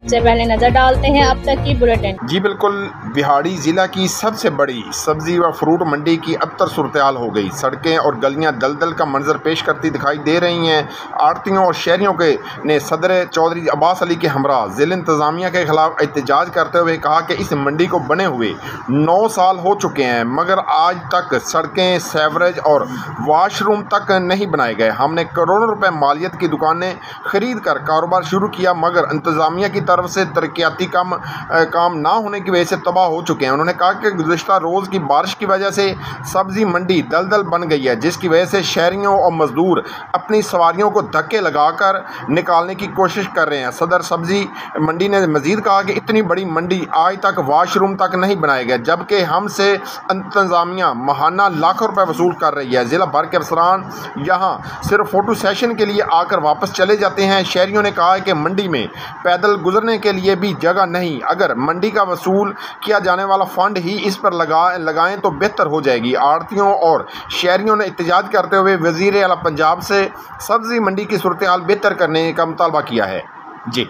से पहले नजर डालते हैं अब तक की बुलेटिन। जी बिल्कुल, बिहाड़ी जिला की सबसे बड़ी सब्जी व फ्रूट मंडी की अबतर सूरत-ए-हाल हो गई। सड़कें और गलियां दलदल का मंजर पेश करती दिखाई दे रही हैं। आड़तियों और शहरियों के ने सदर चौधरी अब्बास अली के हमरा जिला इंतजामिया के खिलाफ एहतजाज करते हुए कहा कि इस मंडी को बने हुए 9 साल हो चुके हैं, मगर आज तक सड़कें, सेवरेज और वाशरूम तक नहीं बनाए गए। हमने करोड़ों रुपए मालियत की दुकानें खरीद कर कारोबार शुरू किया, मगर इंतजामिया की तरफ से तरक्याती काम ना होने की वजह से तबाह हो चुके हैं। उन्होंने कहा कि गुज़िश्ता रोज़ की बारिश की वजह से सब्जी मंडी दलदल बन गई है, जिसकी वजह से शहरियों और मजदूर अपनी सवारियों को धक्के लगाकर निकालने की कोशिश कर रहे हैं। सदर सब्जी मंडी ने मजीद कहा कि इतनी बड़ी मंडी आज तक वाशरूम तक नहीं बनाए गए, जबकि हमसे इंतजामिया माहाना लाखों रुपए वसूल कर रही है। ज़िला भर के अफसरान यहाँ सिर्फ फ़ोटो सेशन के लिए आकर वापस चले जाते हैं। शहरियों ने कहा है कि मंडी में पैदल गुजरने के लिए भी जगह नहीं, अगर मंडी का वसूल किया जाने वाला फंड ही इस पर लगाएं तो बेहतर हो जाएगी। आड़तियों और शहरियों ने एहतजाज करते हुए वज़ीर आला पंजाब से सब्जी मंडी की सूरत-ए-हाल बेहतर करने का मुतालबा किया है। जी,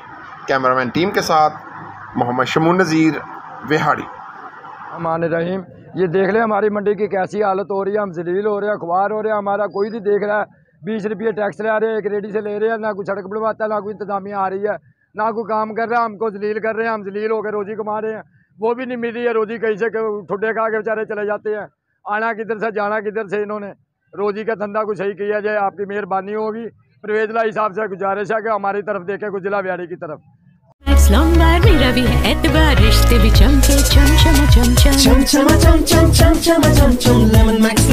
कैमरामैन टीम के साथ मोहम्मद शमून नज़ीर, बिहाड़ी। रहमान रहीम, ये देख ले हमारी मंडी की कैसी हालत हो रही है। हम जलील हो रहे हैं, अखबार हो रहे हैं, हमारा कोई नहीं देख रहा है। 20 रुपये टैक्स ले रहे हैं, एक रेडी से ले रहे हैं, ना कोई सड़क बनवाता है, ना कोई इंतजामिया आ रही है, ना कोई काम कर रहा है। हमको जलील कर रहे हैं, हम जलील होकर रोजी कमा रहे हैं, वो भी नहीं मिल रही है रोजी। कहीं से ठुड्डे खा के बेचारे चले जाते हैं। आना किधर से, जाना किधर से। इन्होंने रोजी का धंधा कुछ सही किया जाए, आपकी मेहरबानी होगी। परवेज़ हिसाब से गुजारिश है कि हमारी तरफ देखे, कुछ जिला बिहाड़ी की तरफ। मेरा भी है एतबार, रिश्ते भी चमके चम चम चम चम चम चम चम चम चम चम चम लेमन मैक्स